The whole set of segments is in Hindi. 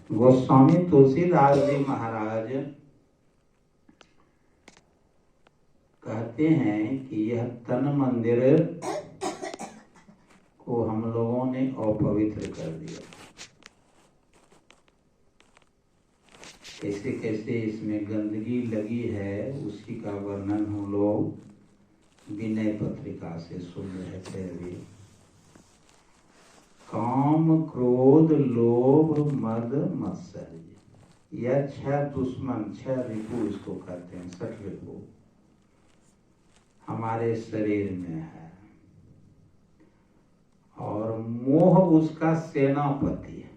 गोस्वामी तुलसीदास जी महाराज कहते हैं कि यह तन मंदिर को हम लोगों ने अपवित्र कर दिया। कैसे कैसे इसमें गंदगी लगी है उसी का वर्णन हम लोग विनय पत्रिका से सुन रहे थे अभी। काम क्रोध लोभ मद मत्सर्य, यह 6 दुश्मन 6 रिपु इसको कहते हैं, 60 रिपु हमारे शरीर में है। और मोह उसका सेनापति है,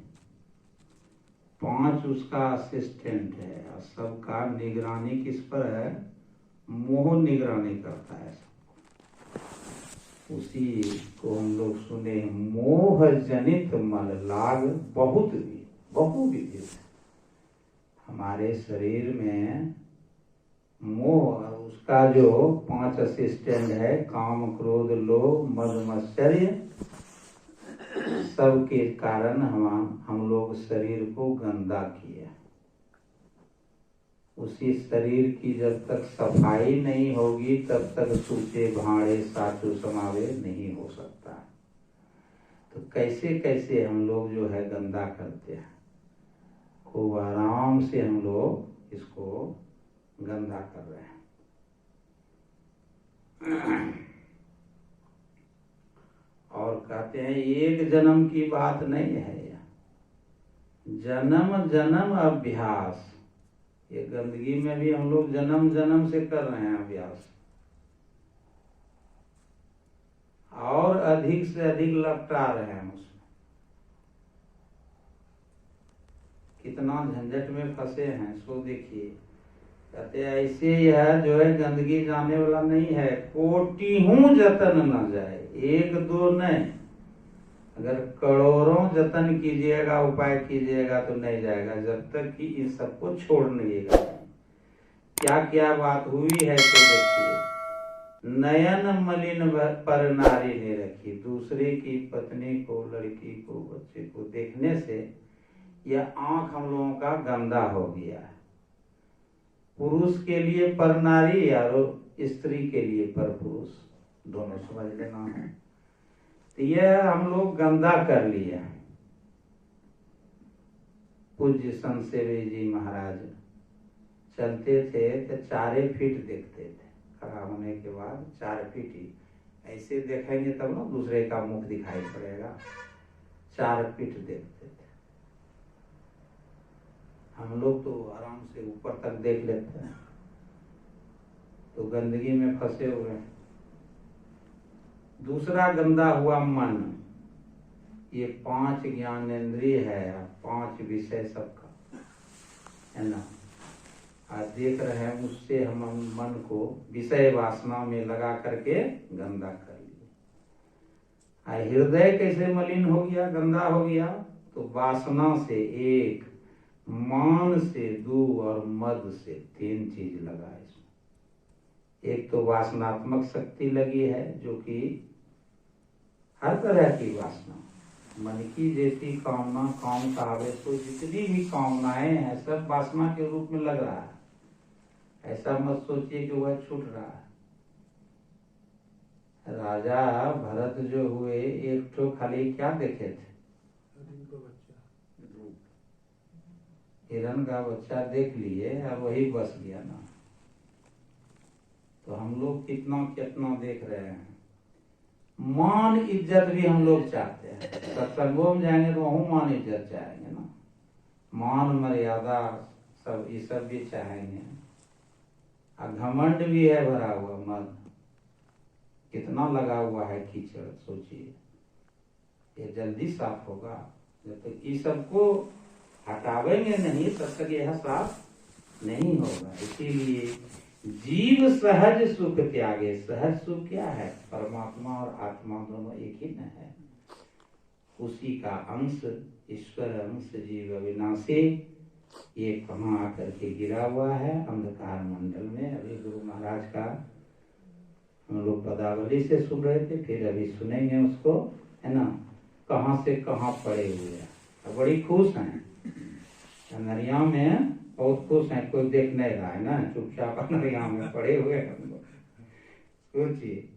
5 उसका असिस्टेंट है, और सबका निगरानी किस पर है? मोह निगरानी करता है सबको। उसी को हम लोग सुने, मोह जनित मल लाग बहुविध। हमारे शरीर में मोह, उसका जो 5 असिस्टेंट है, काम क्रोध लोभ मद मत्सर्य, सब के कारण हम लोग शरीर को गंदा किए। उसी शरीर की जब तक सफाई नहीं होगी तब तक सूचे भाड़े साचो समावे नहीं हो सकता। तो कैसे कैसे हम लोग जो है गंदा करते हैं, खूब आराम से हम लोग इसको गंदा कर रहे हैं। और कहते हैं एक जन्म की बात नहीं है, जन्म जन्म अभ्यास। ये गंदगी में भी हम लोग जन्म जन्म से कर रहे हैं अभ्यास, और अधिक से अधिक लपटा रहे हैं उसमें। कितना झंझट में फंसे हैं सो देखिए। कहते ऐसे यह जो है गंदगी जाने वाला नहीं है, कोटियों जतन न जाए, 1-2 नहीं, अगर करोड़ों जतन कीजिएगा उपाय कीजिएगा तो नहीं जाएगा, जब तक कि इन सबको छोड़ नहीं। क्या क्या बात हुई है तो देखिए। नयन मलिन पर नारी ने रखी, दूसरे की पत्नी को, लड़की को, बच्चे को देखने से यह आंख हम लोगों का गंदा हो गया है। पुरुष के लिए पर नारी और स्त्री के लिए पर पुरुष, दोनों समझ लेना है। तो यह हम लोग गंदा कर लिए। पूज्य संत सेवी जी महाराज चलते थे तो 4 फीट देखते थे, खड़ा होने के बाद 4 फीट ही ऐसे देखेंगे तब ना दूसरे का मुख दिखाई पड़ेगा। 4 फीट देखते थे। हम लोग तो आराम से ऊपर तक देख लेते हैं, तो गंदगी में फंसे हुए हैं। दूसरा गंदा हुआ मन। ये 5 ज्ञानेंद्रिय है, 5 विषय सबका है ना, आज देख रहे हैं, उससे हम मन को विषय वासना में लगा करके गंदा कर लिए। हृदय कैसे मलिन हो गया, गंदा हो गया? तो वासना से 1, मान से 2 और मद से 3 चीज लगा इसमें। एक तो वासनात्मक शक्ति लगी है, जो कि हर तरह की वासना, मन की जैसी कामना, काम कावे, तो जितनी भी कामनाएं हैं सब वासना के रूप में लग रहा है। ऐसा मत सोचिए कि वह छूट रहा है। राजा भरत जो हुए, एक तो खाली क्या देखे थे? हिरण का बच्चा देख लिए और वही बस गया ना। तो हम लोग कितना कितना देख रहे हैं। मान इज्जत भी हम लोग चाहते हैं, सत्संगों में जाएंगे तो वह मान इज्जत चाहेंगे ना, मान मर्यादा सब, ये सब भी चाहेंगे। घमंड भी है भरा हुआ, मद कितना लगा हुआ है कीचड़, सोचिए। ये जल्दी साफ होगा, जब तक ये सबको हटावेंगे नहीं तब तक यह साफ नहीं होगा। इसीलिए जीव सहज सुख त्यागे। सहज सुख क्या है? परमात्मा और आत्मा दोनों एक ही न है, उसी का अंश, ईश्वर अंश जीव अविनाशी। ये कहाँ आकर के गिरा हुआ है? अंधकार मंडल में। अभी गुरु महाराज का हम लोग पदावली से सुन रहे थे, फिर अभी सुनेंगे उसको, है ना, कहाँ से कहाँ पड़े हुए हैं। बड़ी खुश हैं अनरिया में बहुत खुश है, कोई देख नहीं रहा है ना, चुपचाप अनरिया में पड़े हुए हैं हम लोग। सोचिए।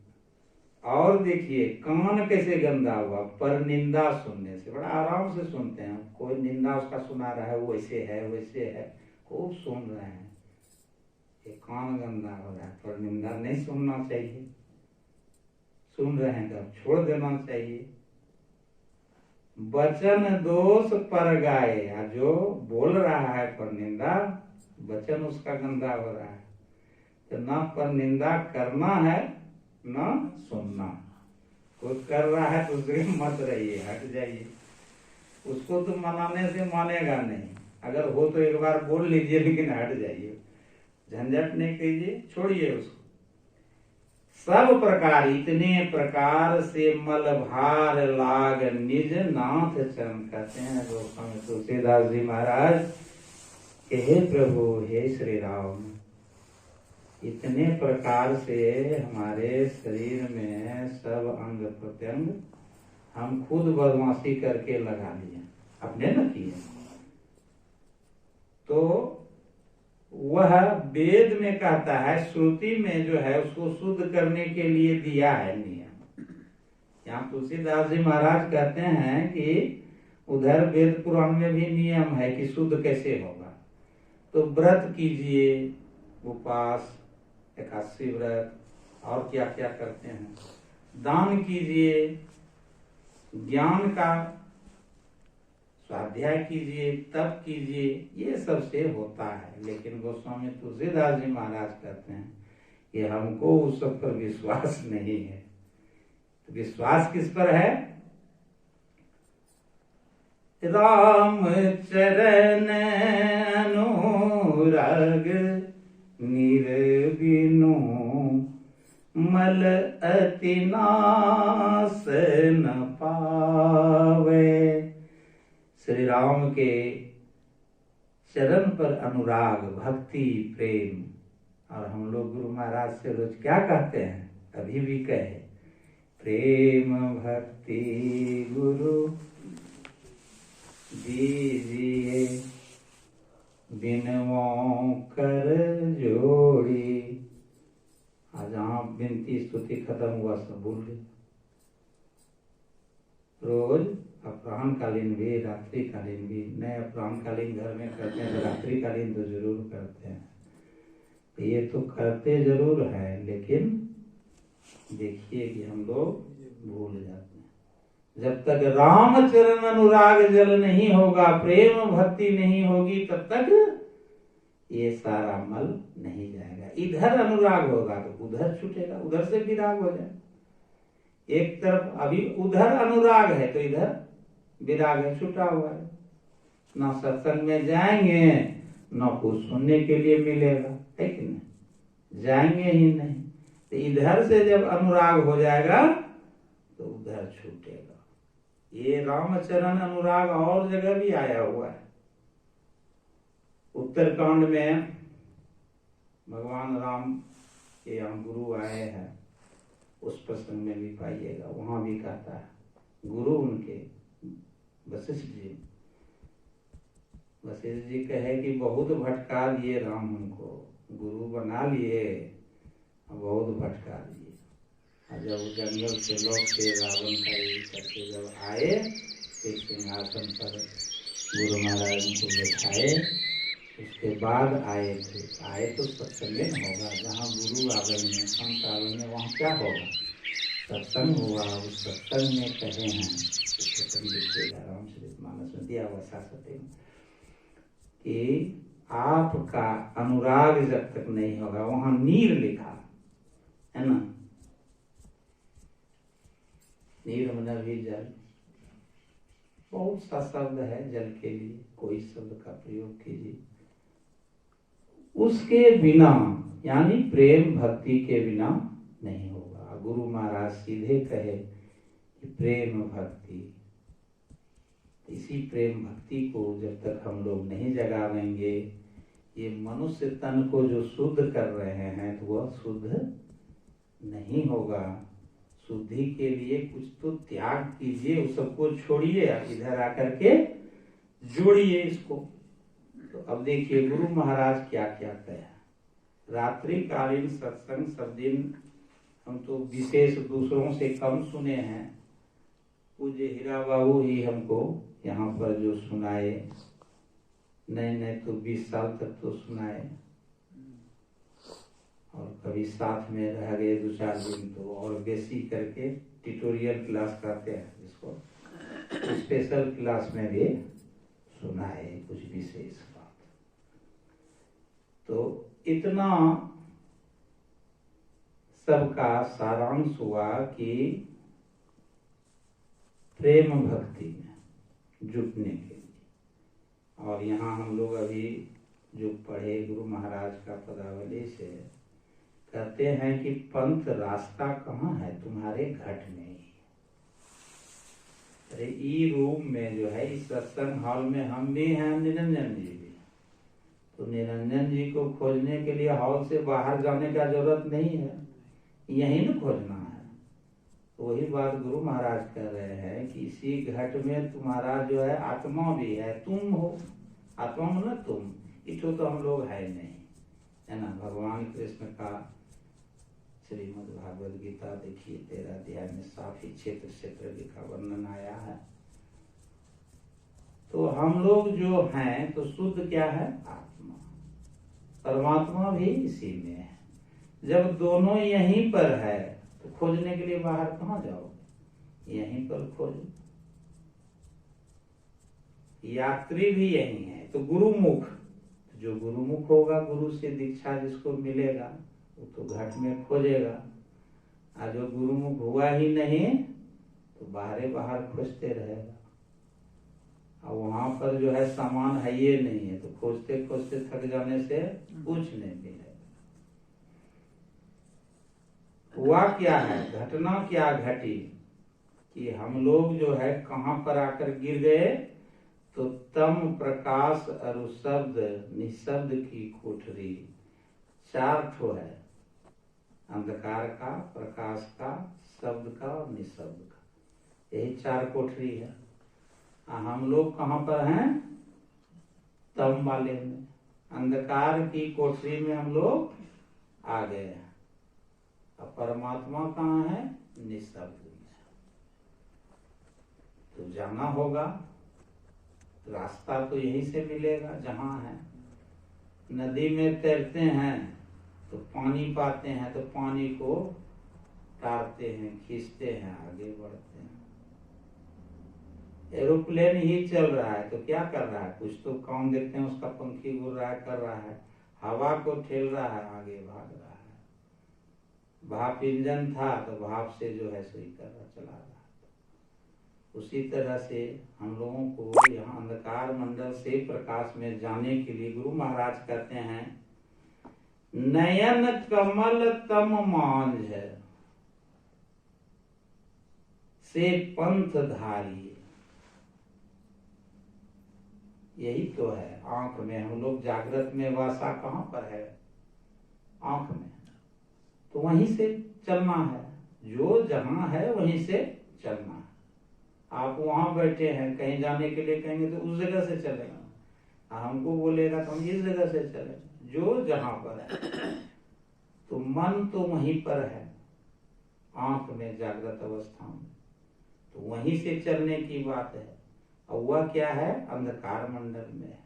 और देखिए कान कैसे गंदा हुआ, पर निंदा सुनने से। बड़ा आराम से सुनते हैं, कोई निंदा उसका सुना रहा है, वैसे है वैसे है, खूब सुन रहे हैं। ये कान गंदा हो रहा है, पर निंदा नहीं सुनना चाहिए। सुन रहे हैं तो छोड़ देना चाहिए। वचन दोष पर गाए, जो बोल रहा है पर निंदा, वचन उसका गंदा हो रहा है। तो न पर निंदा करना है न सुनना। कोई कर रहा है तो उसके मत रहिए, हट जाइए। उसको तो मनाने से मानेगा नहीं, अगर हो तो एक बार बोल लीजिए, लेकिन हट जाइए, झंझट नहीं कीजिए, छोड़िए उसको। सब प्रकार इतने प्रकार से मल भार लाग निज नाथ चरण। कहते हैं गोस्वामी तुलसीदास जी महाराज कि हे प्रभु, हे श्री राम, इतने प्रकार से हमारे शरीर में सब अंग प्रत्यंग हम खुद बदमाशी करके लगा लिए, अपने न किए। तो वह वेद में कहता है, श्रुति में जो है उसको शुद्ध करने के लिए दिया है नियम। यहाँ तुलसीदास जी महाराज कहते हैं कि उधर वेद पुराण में भी नियम है कि शुद्ध कैसे होगा। तो व्रत कीजिए, उपवास, एकादशी व्रत, और क्या क्या करते हैं, दान कीजिए, ज्ञान का स्वाध्याय कीजिए, तप कीजिए, ये सब से होता है। लेकिन गोस्वामी तुलसीदास जी महाराज कहते हैं कि हमको उस सब पर विश्वास नहीं है। तो विश्वास किस पर है? राम चरण अनुराग निर्बिनु मल अति नाश न पावे। श्री राम के चरण पर अनुराग, भक्ति, प्रेम। और हम लोग गुरु महाराज से रोज क्या कहते हैं, अभी भी कहे, प्रेम भक्ति गुरु दीजिए, बिनवों कर जोड़ी। आज जहाँ विनती स्तुति खत्म हुआ सब भूल गए। रोज अपराह्नकालीन भी, रात्रिकालीन भी, नए अपराह्नकालीन घर में करते हैं तो रात्रिकालीन तो जरूर करते हैं। तो ये तो करते जरूर है, लेकिन देखिए कि हम लोग भूल जाते हैं। जब तक रामचरण अनुराग जल नहीं होगा, प्रेम भक्ति नहीं होगी, तब तक ये सारा मल नहीं जाएगा। इधर अनुराग होगा तो उधर छूटेगा, उधर से विराग हो जाए। एक तरफ अभी उधर अनुराग है तो इधर विराग है, छूटा हुआ है। ना सत्संग में जाएंगे, ना कुछ सुनने के लिए मिलेगा, है कि नहीं? जाएंगे ही नहीं। तो इधर से जब अनुराग हो जाएगा तो उधर छूटेगा। ये रामचरण अनुराग और जगह भी आया हुआ है। उत्तरकांड में भगवान राम के यहाँ गुरु आए हैं, उस प्रसंग में भी पाइएगा। वहां भी कहता है, गुरु उनके वशिष्ठ जी, वशिष्ठ जी कहे कि बहुत भटका दिए राम हमको, गुरु बना लिए, बहुत भटका दिए। और जब जंगल से लौट के रावण का ये करके जब आए, एक सिंहासन पर गुरु महाराज उनको बैठाए, उसके बाद आए थे। आए तो सत्संग होगा, जहाँ गुरु आगन में, संत आगन में, वहाँ क्या होगा? सत्संग हुआ। उस सत्संग में कहे हैं, रामचरितमानस में दिया हुआ शास्त्र कि आपका अनुराग जब तक नहीं होगा, वहां नीर लिखा है ना, नीर मना भी जल। बहुत सा शब्द है जल के लिए, कोई शब्द का प्रयोग कीजिए। उसके बिना, यानी प्रेम भक्ति के बिना नहीं होगा। गुरु महाराज सीधे कहे कि प्रेम भक्ति, इसी प्रेम भक्ति को जब तक हम लोग नहीं जगा लेंगे, ये मनुष्य तन को जो शुद्ध कर रहे हैं तो वह शुद्ध नहीं होगा। शुद्धि के लिए कुछ तो त्याग कीजिए, उस सबको छोड़िए, इधर आकर के जोड़िए इसको। अब देखिए गुरु महाराज क्या क्या कहे। रात्रिकालीन सत्संग सब दिन हम तो विशेष दूसरों से कम सुने हैं। पूज्य हीरा बाबू ही हमको यहाँ पर जो सुनाए, नहीं तो 20 साल तक तो सुनाए, और कभी साथ में रह गए 2-4 दिन तो और बेसी करके ट्यूटोरियल क्लास करते हैं जिसको, स्पेशल क्लास में भी सुनाए कुछ विशेष बात। तो इतना सबका सारांश हुआ कि प्रेम भक्ति में जुटने के लिए। और यहाँ हम लोग अभी जो पढ़े गुरु महाराज का पदावली से, कहते हैं कि पंथ रास्ता कहाँ है, तुम्हारे घट में ही। अरे ई रूम में जो है, इस सत्संग हॉल में हम भी हैं, निरंजन जी भी। तो निरंजन जी को खोजने के लिए हॉल से बाहर जाने का जरूरत नहीं है, यहीं न खोजना है। तो वही बात गुरु महाराज कह रहे हैं कि इसी घट में तुम्हारा जो है आत्मा भी है, तुम हो। आत्मा मतलब तुम, इठो तो हम लोग है नहीं, है ना। भगवान कृष्ण का श्रीमद् भागवत गीता देखिए 13 अध्याय में साफ ही क्षेत्र क्षेत्र का वर्णन आया है। तो हम लोग जो हैं तो शुद्ध क्या है, आत्मा। परमात्मा भी इसी में है। जब दोनों यहीं पर है तो खोजने के लिए बाहर कहाँ जाओगे, यहीं पर खोजो। यात्री भी यही है। तो गुरुमुख, जो गुरुमुख होगा, गुरु से दीक्षा जिसको मिलेगा वो तो घट में खोजेगा। और जो गुरुमुख हुआ ही नहीं तो बाहर खोजते रहेगा। और वहां पर जो है सामान है ये नहीं है, तो खोजते खोजते थक जाने से कुछ नहीं मिलेगा। हुआ क्या है, घटना क्या घटी कि हम लोग जो है कहां पर आकर गिर गए, तो तम प्रकाश और शब्द निशब्द की कोठरी। 4 ठो है, अंधकार का, प्रकाश का, शब्द का और निशब्द का। यही 4 कोठरी है। हम लोग कहाँ पर हैं, तम वाले में, अंधकार की कोठरी में हम लोग आ गए हैं। अब परमात्मा कहाँ है, निशब्द में। तो जाना होगा, रास्ता तो यहीं से मिलेगा जहाँ है। नदी में तैरते हैं तो पानी पाते हैं, तो पानी को तारते हैं, खींचते हैं, आगे बढ़ते हैं। एरोप्लेन ही चल रहा है तो क्या कर रहा है, कुछ तो काम देखते हैं, उसका पंखी उड़ रहा है, कर रहा है, हवा को ठेल रहा है, आगे भाग रहा है। भाप इंजन था तो भाप से जो है सही कर रहा, चला रहा है। उसी तरह से हम लोगों को यहाँ अंधकार मंडल से प्रकाश में जाने के लिए गुरु महाराज कहते हैं, नयन कमल तम मांझ से पंथ धारिये। यही तो है आंख में। हम लोग जागृत में वासा कहाँ पर है, आंख में। तो वहीं से चलना है, जो जहां है वहीं से चलना है। आप वहां बैठे हैं, कहीं जाने के लिए कहेंगे तो उस जगह से चलेगा, हमको बोलेगा तो हम इस जगह से चलेंगे, जो जहां पर है। तो मन तो वहीं पर है, आंख में, जागृत अवस्था में, तो वहीं से चलने की बात है। और वह क्या है, अंधकार मंडल में है।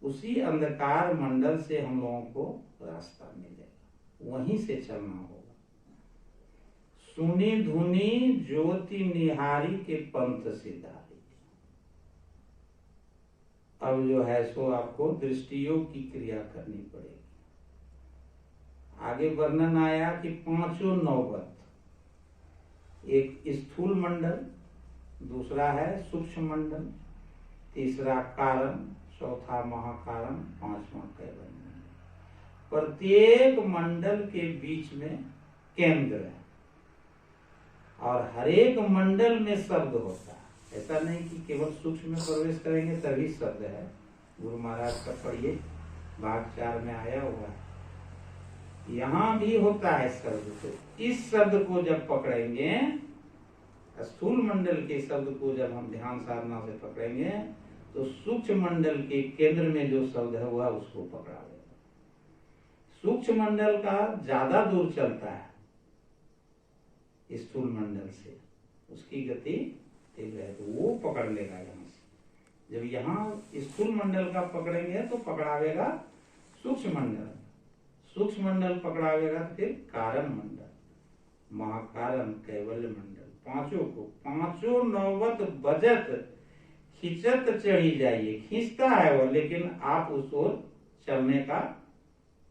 उसी अंधकार मंडल से हम लोगों को रास्ता मिलेगा, वहीं से चलना होगा। सुनी धुनी ज्योति निहारी के पंथ सिधारी। अब जो है सो आपको दृष्टियों की क्रिया करनी पड़ेगी। आगे वर्णन आया कि 5 नौबत, एक स्थूल मंडल, दूसरा है सूक्ष्म मंडल, तीसरा कारण, चौथा महाकारण, 5वां कैवल्य मंडल। प्रत्येक मंडल के बीच में केंद्र है और हर एक मंडल में शब्द होता है। ऐसा नहीं कि केवल सूक्ष्म में प्रवेश करेंगे तभी शब्द है। गुरु महाराज का पढ़िए, भाग 4 में आया हुआ है। यहाँ भी होता है शब्द। तो इस शब्द को जब पकड़ेंगे, स्थूल मंडल के शब्द को जब हम ध्यान साधना से पकड़ेंगे, तो सूक्ष्म मंडल के केंद्र में जो शब्द है वह उसको पकड़ा लेगा। सूक्ष्म मंडल का ज्यादा दूर चलता है स्थूल मंडल से, उसकी गति तीव्र है, तो वो पकड़ लेगा यहाँ से। जब यहाँ स्थूल मंडल का पकड़ेंगे तो पकड़ावेगा सूक्ष्म मंडल, सूक्ष्म मंडल पकड़ावेगा तो फिर कारण मंडल, महाकारण, कैवल्य मंडल, पांचों को, पांचों नौबत बजत खिंचत चढ़ी जाइए। खींचता है वो, लेकिन आप उस ओर चलने का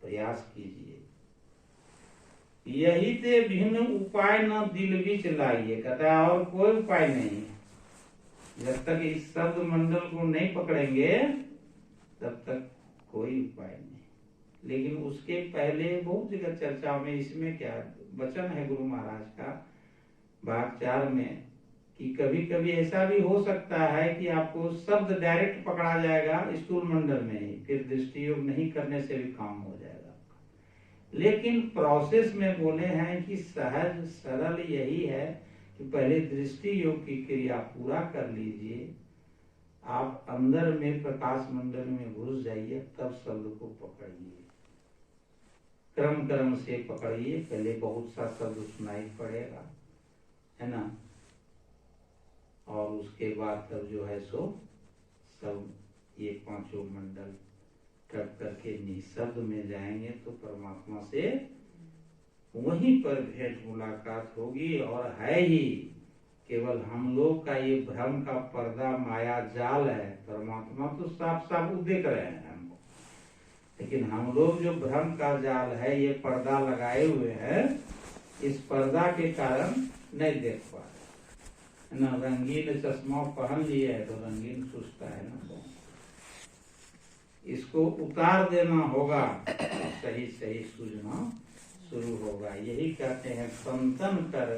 प्रयास कीजिए। यही ते भिन्न उपाय न दिल बीच लाइए, कहता है और कोई उपाय नहीं है। जब तक इस शब्द मंडल को नहीं पकड़ेंगे तब तक कोई उपाय नहीं। लेकिन उसके पहले बहुत जगह चर्चा में इसमें क्या वचन है गुरु महाराज का भाग 4 में कि कभी कभी ऐसा भी हो सकता है कि आपको शब्द डायरेक्ट पकड़ा जाएगा स्थूल मंडल में ही, फिर दृष्टि योग नहीं करने से भी काम हो जाएगा। लेकिन प्रोसेस में बोले हैं कि सहज सरल यही है कि पहले दृष्टि योग की क्रिया पूरा कर लीजिए, आप अंदर में प्रकाश मंडल में घुस जाइए, तब शब्द को पकड़िए, क्रम क्रम से पकड़िए। पहले बहुत सा शब्द सुनाई पड़ेगा, है ना, और उसके बाद तब जो है सो सब ये पांचों मंडल कट करके निशब्द में जाएंगे तो परमात्मा से वहीं पर भेंट मुलाकात होगी। और है ही केवल हम लोग का ये भ्रम का पर्दा माया जाल है, परमात्मा तो साफ साफ देख रहे हैं हमको, लेकिन हम लोग जो भ्रम का जाल है, ये पर्दा लगाए हुए हैं, इस पर्दा के कारण नहीं देख पा रहे ना। रंगीन चश्मा पहन लिए है तो रंगीन सुस्ता है ना, तो इसको उतार देना होगा, सही सही सूझना शुरू होगा। यही कहते हैं संतन कर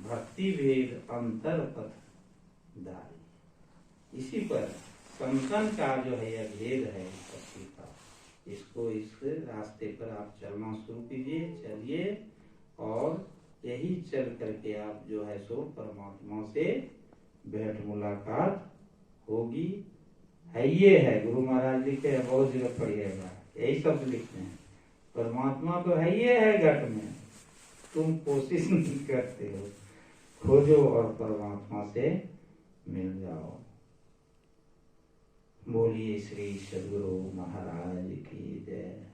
भक्ति भेद अंतर पथ दारी। इसी पर संतन का जो है यह भेद है भक्ति का, इसको इस रास्ते पर आप चलना शुरू कीजिए, चलिए, और यही चल करके आप जो है सो परमात्मा से भेंट मुलाकात होगी। है ये है, गुरु महाराज लिखे हैं, बहुत जगह पढ़िएगा, यही शब्द लिखते हैं, परमात्मा तो है ये है घट में, तुम कोशिश नहीं करते हो, खोजो और परमात्मा से मिल जाओ। बोलिए श्री सद्गुरु महाराज की जय।